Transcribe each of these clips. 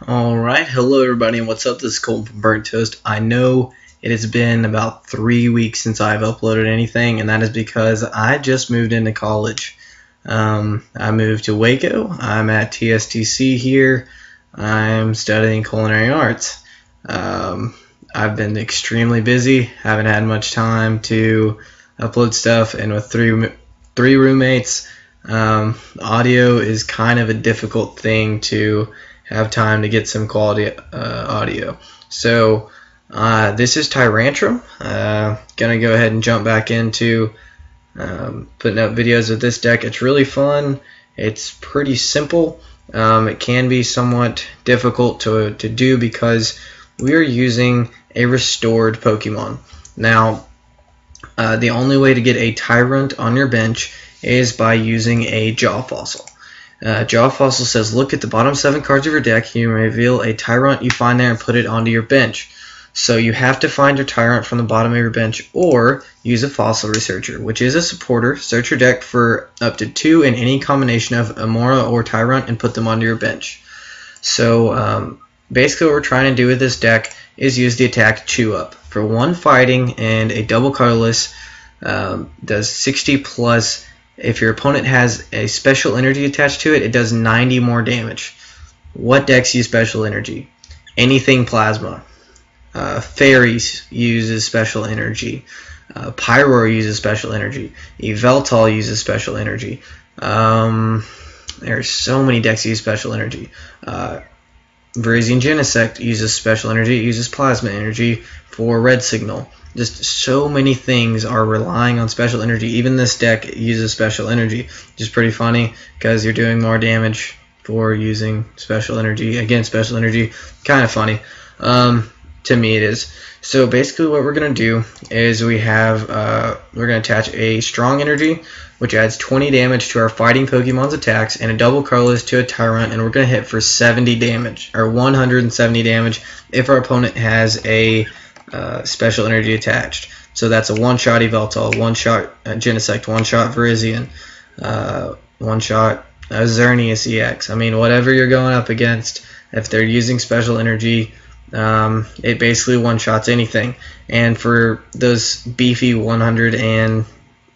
Alright, hello everybody and what's up? This is Colton from Burnt Toast. I know it has been about 3 weeks since I've uploaded anything, and that is because I just moved into college. I moved to Waco. I'm at TSTC here. I'm studying culinary arts. I've been extremely busy, haven't had much time to upload stuff, and with three roommates, audio is kind of a difficult thing to have time to get some quality audio. So this is Tyrantrum. Gonna go ahead and jump back into putting up videos with this deck. It's really fun. It's pretty simple. It can be somewhat difficult to do because we are using a restored Pokemon. Now, the only way to get a Tyrant on your bench is by using a Jaw Fossil. Jaw Fossil says, look at the bottom 7 cards of your deck. You may reveal a Tyrant you find there and put it onto your bench. So you have to find your Tyrant from the bottom of your bench or use a Fossil Researcher, which is a supporter. Search your deck for up to 2 in any combination of Amora or Tyrant and put them onto your bench. So basically what we're trying to do with this deck is use the attack Chew Up. For 1 fighting and a double colorless, does 60 plus. If your opponent has a special energy attached to it, it does 90 more damage. What decks use special energy? Anything plasma. Fairies uses special energy. Pyro uses special energy. Yveltal uses special energy. There's so many decks that use special energy. Virizion Genesect uses special energy. It uses plasma energy for red signal. Just so many things are relying on special energy. Even this deck uses special energy, which is pretty funny because you're doing more damage for using special energy. Again, special energy, kind of funny. To me it is. So basically what we're going to do is we're going to attach a strong energy, which adds 20 damage to our fighting Pokemon's attacks, and a double colorless to a Tyrant, and we're going to hit for 70 damage, or 170 damage if our opponent has a special energy attached. So that's a one-shot Yveltal, one-shot Genesect, one-shot Virizion, one-shot Xerneas EX. I mean, whatever you're going up against, if they're using special energy, it basically one-shots anything. And for those beefy 180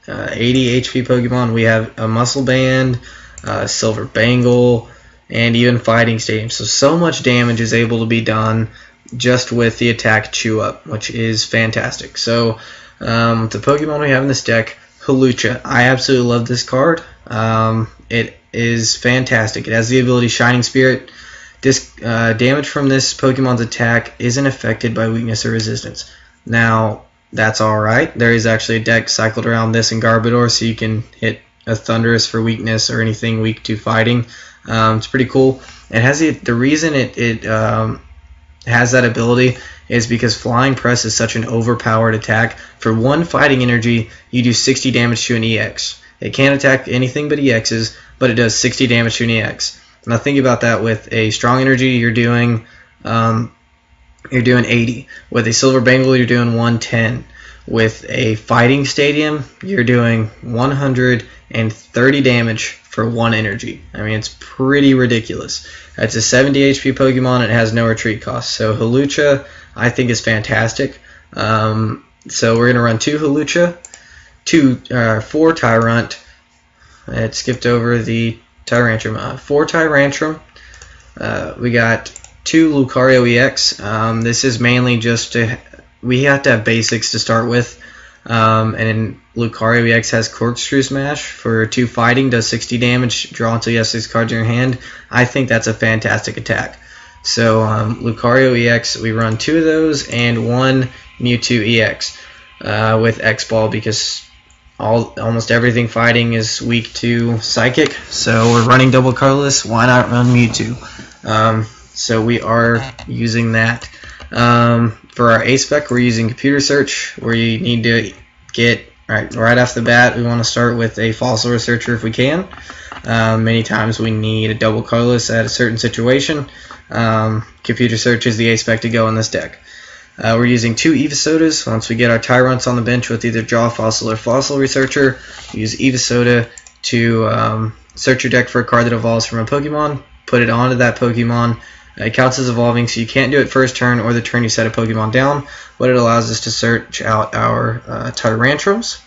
HP Pokemon, we have a Muscle Band, Silver Bangle, and even Fighting Stadium. So much damage is able to be done just with the attack Chew Up, which is fantastic. So the Pokemon we have in this deck, Hawlucha. I absolutely love this card. It is fantastic. It has the ability Shining Spirit. Damage from this Pokemon's attack isn't affected by weakness or resistance. Now, that's alright. There is actually a deck cycled around this in Garbodor, so you can hit a Thunderous for weakness or anything weak to fighting. It's pretty cool. It has the reason it has that ability is because Flying Press is such an overpowered attack. For 1 fighting energy, you do 60 damage to an EX. It can't attack anything but EXs, but it does 60 damage to an EX. Now think about that. With a strong energy, you're doing 80. With a Silver Bangle, you're doing 110. With a Fighting Stadium, you're doing 130 damage for 1 energy. I mean, it's pretty ridiculous. It's a 70 HP Pokemon, and it has no retreat cost. So Hawlucha, I think, is fantastic. So we're going to run 2 Hawlucha, 4 Tyrant. It skipped over the Tyrantrum. 4 Tyrantrum. We got 2 Lucario EX. This is mainly just we have to have basics to start with. And Lucario EX has Corkscrew Smash for 2 fighting, does 60 damage, draw until you have 6 cards in your hand. I think that's a fantastic attack. So Lucario EX, we run 2 of those and 1 Mewtwo EX with X-Ball because almost everything fighting is weak to Psychic. So we're running double colorless. Why not run Mewtwo? So we are using that. For our A-Spec, we're using Computer Search, where you need to get, right off the bat, we want to start with a Fossil Researcher if we can. Many times we need a double colorless at a certain situation. Computer Search is the A-Spec to go in this deck. We're using 2 Evisodas. Once we get our Tyrants on the bench with either Jaw Fossil or Fossil Researcher, use Evisoda to search your deck for a card that evolves from a Pokemon, put it onto that Pokemon, It counts as evolving, so you can't do it first turn or the turn you set a Pokemon down, but it allows us to search out our Tyrantrums.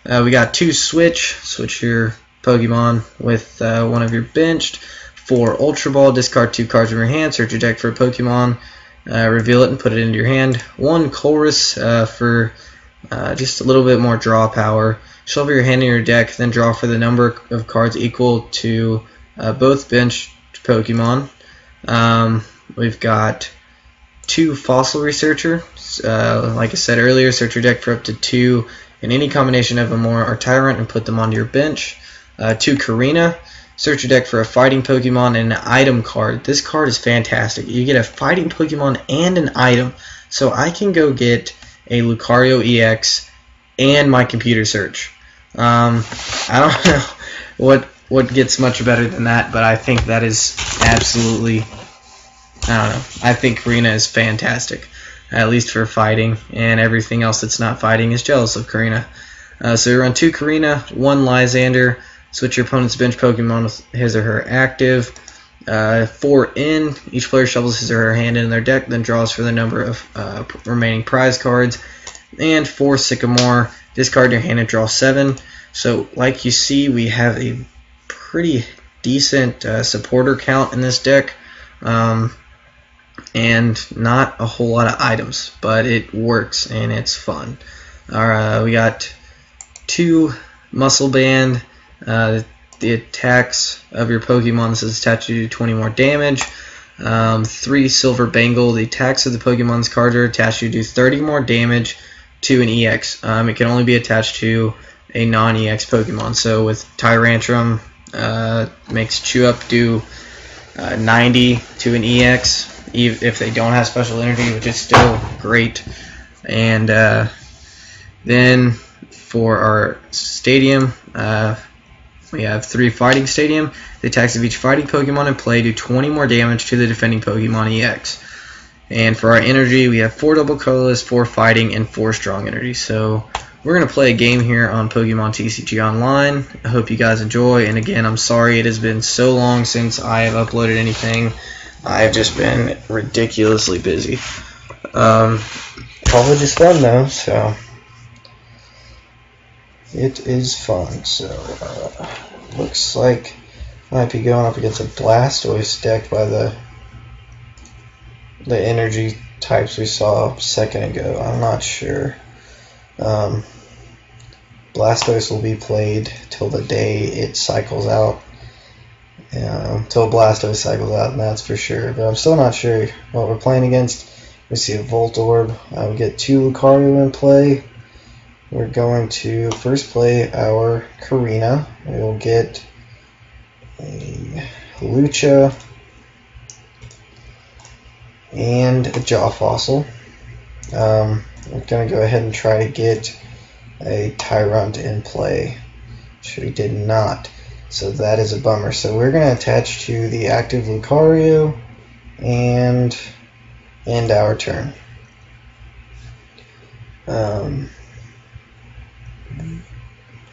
We got 2 switch your Pokemon with one of your benched. 4 Ultra Ball, discard 2 cards from your hand, search your deck for a Pokemon, reveal it and put it into your hand. 1 Chorus for just a little bit more draw power. Shuffle your hand in your deck, then draw for the number of cards equal to both benched Pokemon. We've got 2 Fossil Researcher. Like I said earlier, search your deck for up to 2 in any combination of Amora or Tyrant and put them onto your bench. 2 Karina. Search your deck for a fighting Pokemon and an item card. This card is fantastic. You get a fighting Pokemon and an item. So I can go get a Lucario EX and my computer search. I don't know what gets much better than that, but I think that is absolutely, I don't know. I think Karina is fantastic, at least for fighting, and everything else that's not fighting is jealous of Karina. So we run 2 Karina, 1 Lysander. Switch your opponent's bench Pokemon with his or her active. 4 in. Each player shovels his or her hand in their deck, then draws for the number of remaining prize cards. And 4 Sycamore. Discard your hand and draw 7. So, like you see, we have a pretty decent supporter count in this deck. And not a whole lot of items, but it works and it's fun. We got 2 Muscle Band. The attacks of your Pokemon, this is attached to do 20 more damage. 3 Silver Bangle. The attacks of the Pokemon's cards are attached to do 30 more damage to an EX. It can only be attached to a non-EX Pokemon. So with Tyrantrum, makes Chew Up do 90 to an EX, if they don't have special energy, which is still great. And then for our Stadium, we have 3 Fighting Stadium. The attacks of each fighting Pokemon in play do 20 more damage to the defending Pokemon EX. And for our energy, we have 4 Double Colorless, 4 Fighting, and 4 Strong Energy. So we're going to play a game here on Pokemon TCG Online. I hope you guys enjoy. And again, I'm sorry it has been so long since I have uploaded anything. I have just been ridiculously busy. Probably just fun though, so it is fun. So looks like might be going up against a Blastoise deck by the energy types we saw a second ago. I'm not sure. Blastoise will be played till the day it cycles out. Till Blastoise cycles out, and that's for sure. But I'm still not sure what we're playing against. We see a Voltorb. We get 2 Lucario in play. We're going to first play our Karina. We'll get a Lucha and a Jaw Fossil. We're going to go ahead and try to get a Tyrant in play, which we did not. So that is a bummer. So we're going to attach to the active Lucario and end our turn.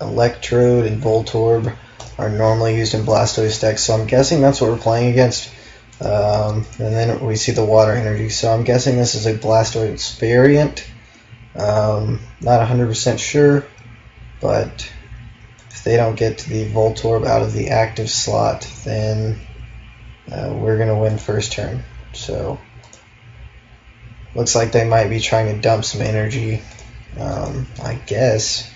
Electrode and Voltorb are normally used in Blastoise decks, so I'm guessing that's what we're playing against. And then we see the water energy, so I'm guessing this is a Blastoise variant. Not 100% sure, but if they don't get the Voltorb out of the active slot, then we're going to win first turn. So looks like they might be trying to dump some energy, I guess,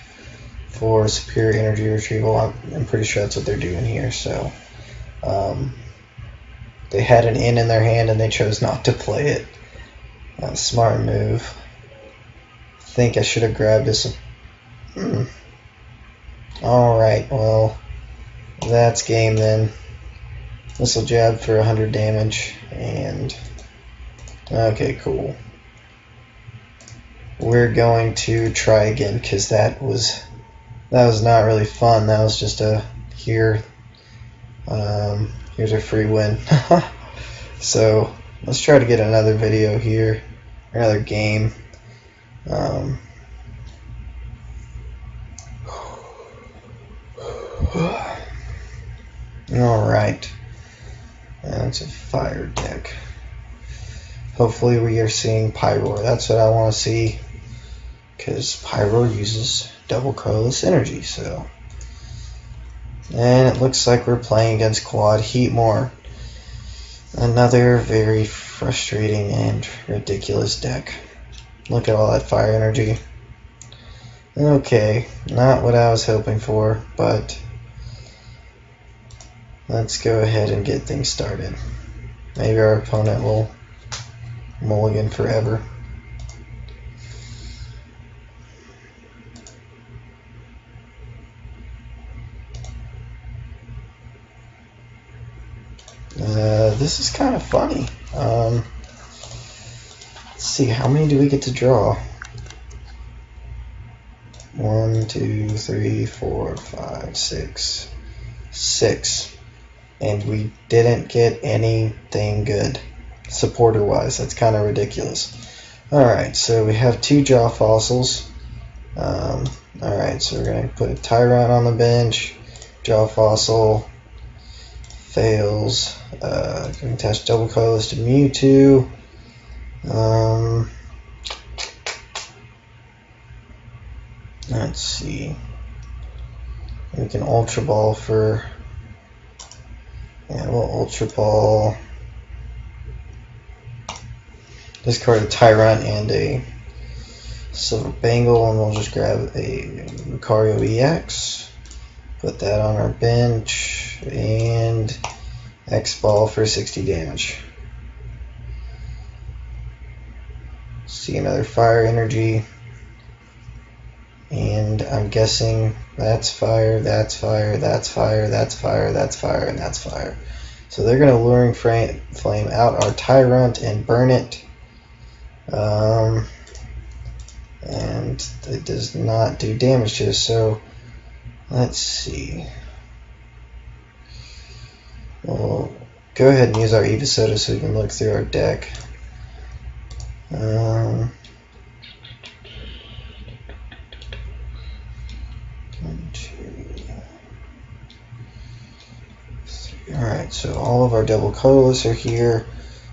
for superior energy retrieval. I'm pretty sure that's what they're doing here. So they had an in their hand and they chose not to play it. Smart move. I think I should have grabbed this. Alright, well, that's game then. Missile Jab for 100 damage, and okay, cool. We're going to try again, because that was not really fun. That was just a here's a free win. So let's try to get another video here, another game. Alright, that's a fire deck. Hopefully we are seeing Pyroar. That's what I want to see, because Pyroar uses double colorless energy. So, and it looks like we're playing against Quad Heatmore. Another very frustrating and ridiculous deck. Look at all that fire energy. Okay, not what I was hoping for, but let's go ahead and get things started. Maybe our opponent will mulligan forever. This is kind of funny. Let's see, how many do we get to draw? 1, 2, 3, 4, 5, 6. 6. And we didn't get anything good supporter wise. That's kind of ridiculous. Alright, so we have 2 Jaw Fossils. Alright, so we're going to put a Tyrant on the bench. Jaw Fossil fails. Can attach double colors to Mewtwo. Let's see. We can Ultra Ball for. Yeah, we'll Ultra Ball. Discard a Tyrant and a Silver Bangle, and we'll just grab a Lucario EX. Put that on our bench, and X-Ball for 60 damage. See another Fire Energy. And I'm guessing that's fire, that's fire, that's fire, that's fire, that's fire, and that's fire. So they're going to Luring Flame out our Tyrant and burn it. And it does not do damage to us. So let's see. We'll go ahead and use our Evisoda so we can look through our deck. Alright, so all of our double colorless are here.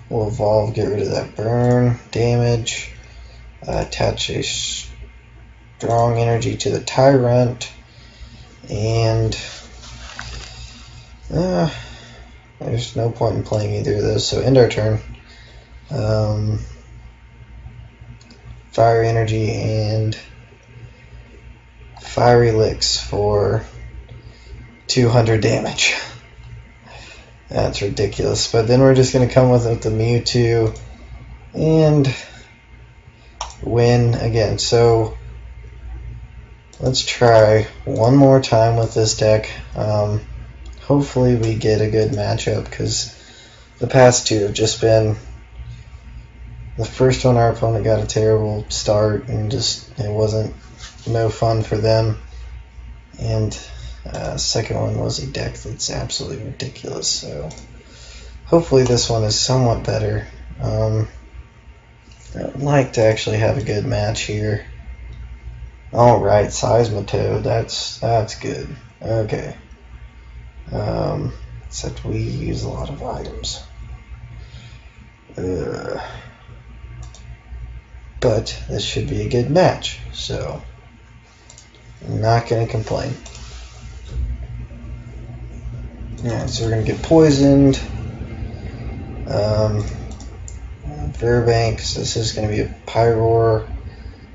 We'll evolve, get rid of that burn damage, attach a strong energy to the Tyrant, and there's no point in playing either of those, so end our turn. Fire energy and Fiery Licks for 200 damage. That's ridiculous. But then we're just going to come with the Mewtwo and win again. So let's try one more time with this deck. Hopefully we get a good matchup, because the past two have just been... The first one, our opponent got a terrible start and just it wasn't no fun for them. And second one was a deck that's absolutely ridiculous. So hopefully this one is somewhat better. I'd like to actually have a good match here. Alright, Seismitoad, that's good. Okay. Except we use a lot of items. But this should be a good match, so I'm not going to complain. Alright, so we're going to get poisoned. Verbank, so this is going to be a Pyroar,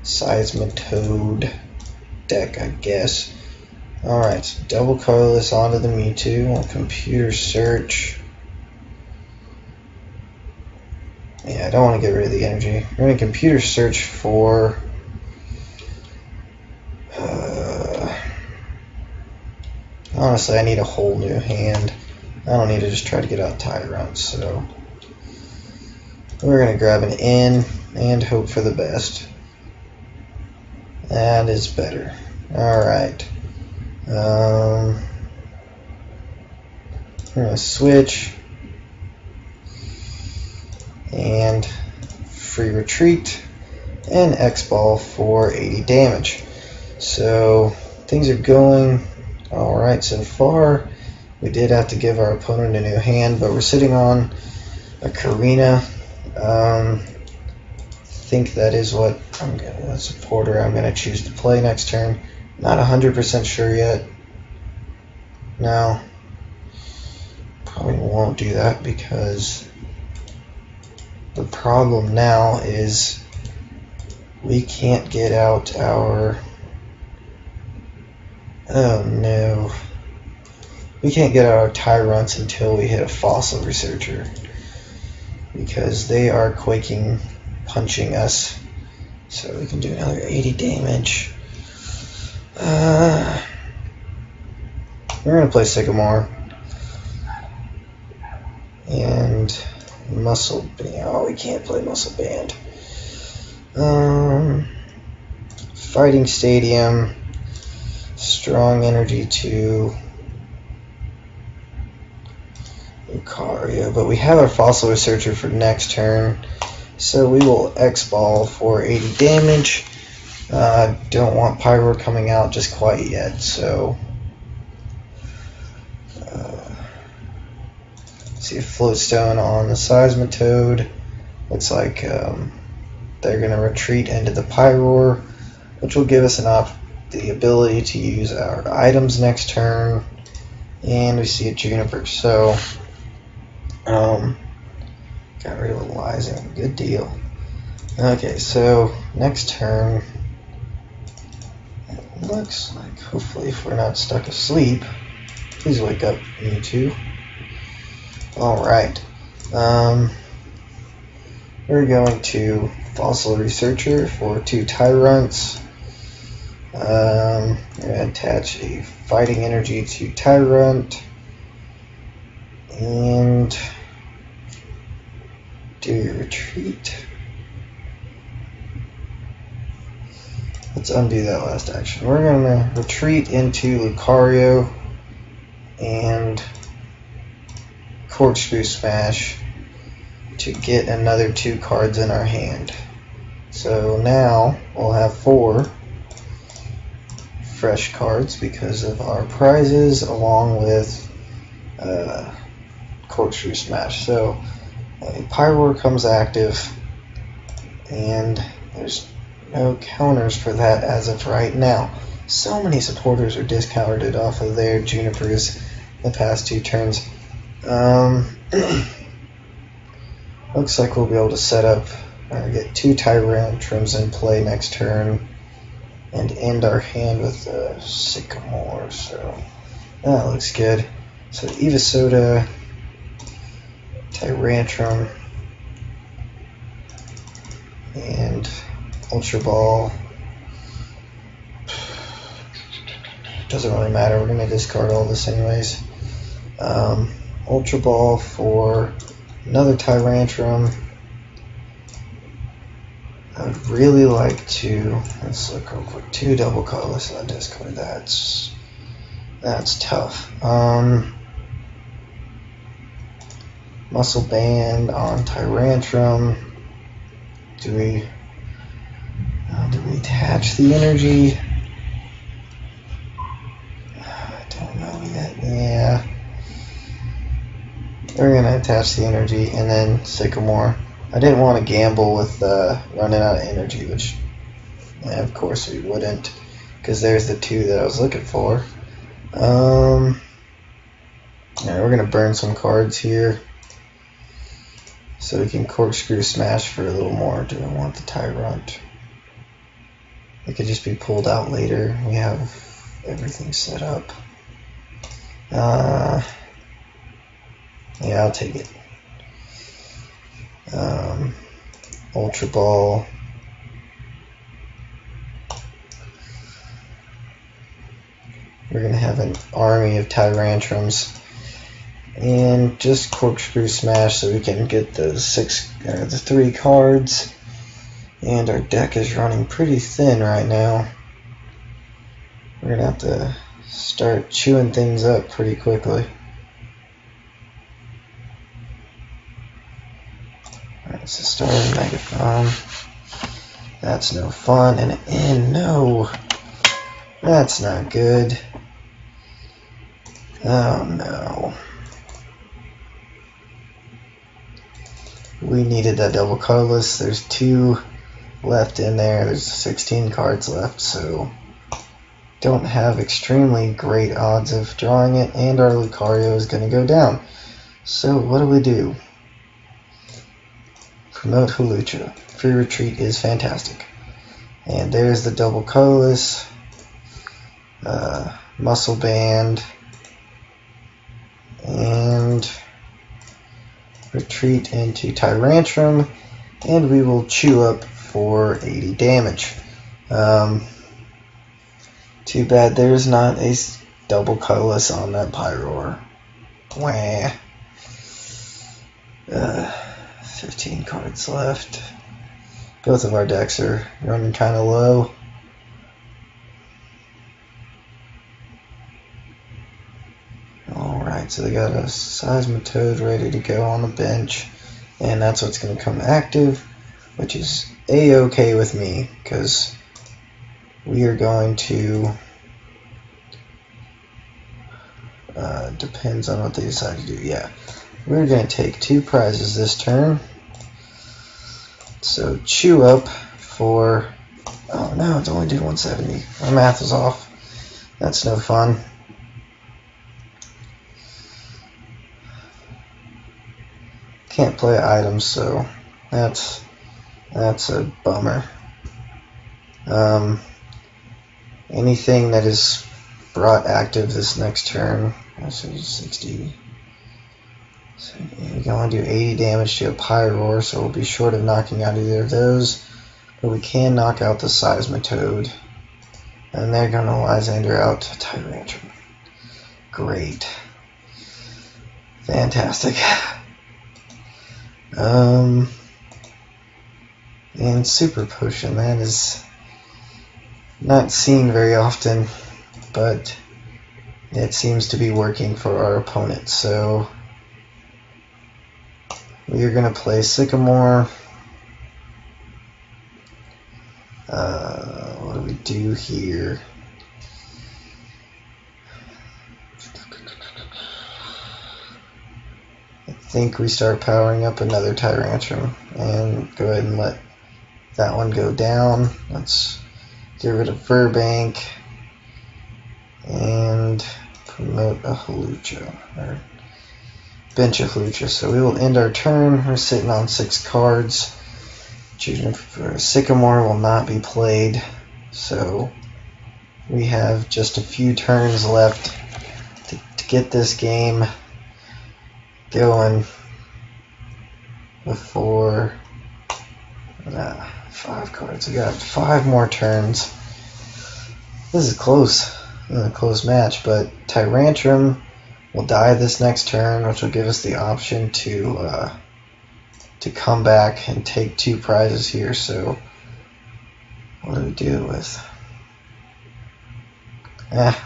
Seismitoad deck, I guess. Alright, so double colorless onto the Mewtwo. We'll computer search. Yeah, I don't want to get rid of the energy. We're going to computer search for... honestly, I need a whole new hand. I don't need to just try to get out Tyrant, so... We're going to grab an N and hope for the best. That is better. Alright. We're going to switch. And free retreat and X-Ball for 80 damage. So things are going alright so far. We did have to give our opponent a new hand, but we're sitting on a Karina I think that is what I'm going to support, or I'm going to choose to play next turn. Not 100% sure yet. No, probably won't do that because the problem now is we can't get out our... Oh no. We can't get out our Tyrants until we hit a Fossil Researcher, because they are quaking, punching us. So we can do another 80 damage. We're going to play Sycamore. And Muscle Band. Oh, we can't play Muscle Band. Fighting Stadium. Strong Energy to Lucario. But we have our Fossil Researcher for next turn. So we will X-Ball for 80 damage. Don't want Pyro coming out just quite yet, so see a Floatstone on the Seismitoad. Looks like they're going to retreat into the Pyroar, which will give us the ability to use our items next turn. And we see a Juniper, so got rid of a Lysing, good deal. Okay, so next turn, it looks like, hopefully if we're not stuck asleep, please wake up, you two. Alright, we're going to Fossil Researcher for 2 Tyrants. We're going to attach a Fighting Energy to Tyrant, and do your retreat. Let's undo that last action. We're going to retreat into Lucario and Corkscrew Smash to get another 2 cards in our hand. So now we'll have 4 fresh cards because of our prizes, along with Corkscrew Smash. So Pyroar comes active, and there's no counters for that as of right now. So many supporters are discounted off of their Junipers the past 2 turns. Looks like we'll be able to set up, get 2 Tyrantrums in play next turn, and end our hand with a Sycamore. So that looks good. So Evisoda, Tyrantrum, and Ultra Ball. Doesn't really matter, we're going to discard all this anyways. Ultra Ball for another Tyrantrum. I would really like to, let's look real quick, 2 double colorless on discard. That's tough. Muscle Band on Tyrantrum. Do we attach the energy? I don't know yet. Yeah. We're going to attach the energy and then Sycamore. I didn't want to gamble with running out of energy, which of course we wouldn't, because there's the 2 that I was looking for. Alright, we're going to burn some cards here so we can Corkscrew Smash for a little more. Do I want the Tyrant? It could just be pulled out later. We have everything set up. Yeah, I'll take it. Ultra Ball. We're going to have an army of Tyrantrums. And just Corkscrew Smash so we can get the 3 cards. And our deck is running pretty thin right now. We're going to have to start chewing things up pretty quickly. Alright, so starting Megaphone. That's no fun. And no. That's not good. Oh no. We needed that double colorless. There's 2 left in there. There's 16 cards left, so don't have extremely great odds of drawing it, and our Lucario is going to go down. So what do? Promote Hawlucha. Free retreat is fantastic. And there's the double colorless, muscle band, and retreat into Tyrantrum, and we will chew up for 80 damage. Too bad there's not a double colorless on that Pyroar. Wah. 15 cards left. Both of our decks are running kind of low. Alright, so they got a Seismitoad ready to go on the bench, and that's what's going to come active, which is a-okay with me, because we are going to, depends on what they decide to do, yeah. We're going to take 2 prizes this turn. So chew up for, oh no, it's only did 170. My math was off. That's no fun. Can't play items, so that's a bummer. Anything that is brought active this next turn, that's 60. So we can only do 80 damage to a Pyroar, so we'll be short of knocking out either of those. But we can knock out the Seismitoad. And they're going to Lysander out to Tyrantrum. Great. Fantastic. And Super Potion, that is not seen very often, but it seems to be working for our opponent. So we are going to play Sycamore. What do we do here? I think we start powering up another Tyrantrum and go ahead and let that one go down. Let's get rid of Burbank and promote a Hawlucha, or bench a Hawlucha. So we will end our turn. We're sitting on 6 cards. Choosing for Sycamore will not be played, so we have just a few turns left to get this game going before 5 cards. We got 5 more turns. This is close. A close match, but Tyrantrum will die this next turn, which will give us the option to come back and take 2 prizes here. So what do we do with?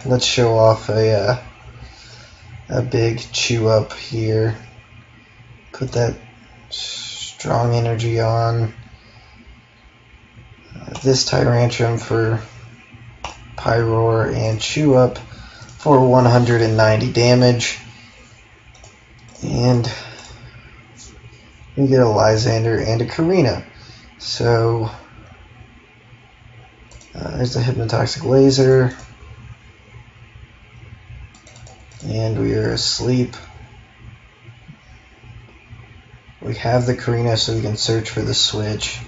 Let's show off a big chew up here. Put that strong energy on this Tyrantrum for Pyroar and chew up for 190 damage, and we get a Lysander and a Karina. So there's the Hypnotoxic Laser, and we are asleep. We have the Karina, so we can search for the switch.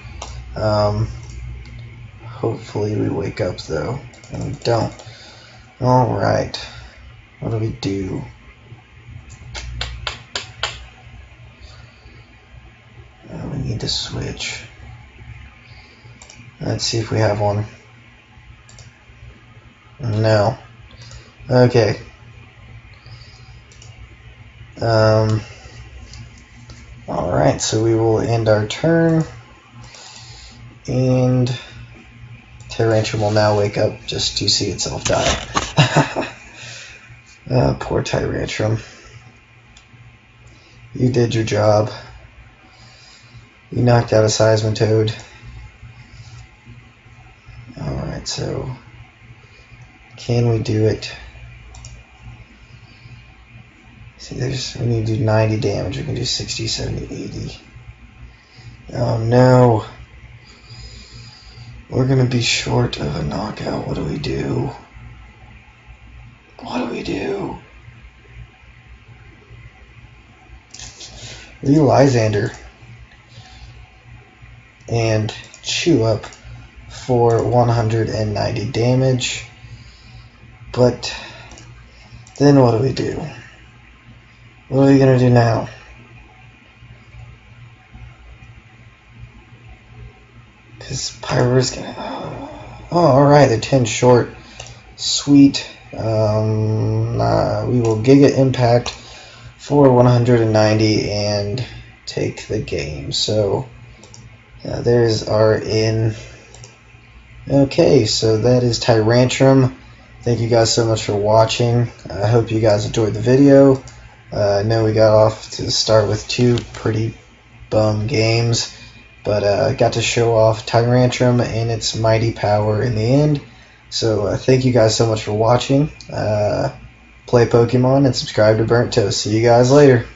Hopefully we wake up though, and we don't. Alright, what do we do? We need to switch. Let's see if we have one. No. Okay. Alright, so we will end our turn, and Tyrantrum will now wake up just to see itself die. Poor Tyrantrum. You did your job. You knocked out a Seismitoad. Alright, so can we do it? See, we need to do 90 damage. We can do 60, 70, 80. Oh no. We're going to be short of a knockout. What do we do? What do we do? Real Lysander and chew up for 190 damage. But then what do we do? What are we going to do now? Because Pyro is going to... Oh, alright, they're 10 short. Sweet. We will Giga Impact for 190 and take the game. So, there's our in. Okay, so that is Tyrantrum. Thank you guys so much for watching. I hope you guys enjoyed the video. I know we got off to start with 2 pretty bum games, but I got to show off Tyrantrum and its mighty power in the end. So thank you guys so much for watching. Play Pokemon and subscribe to Burnt Toast. See you guys later.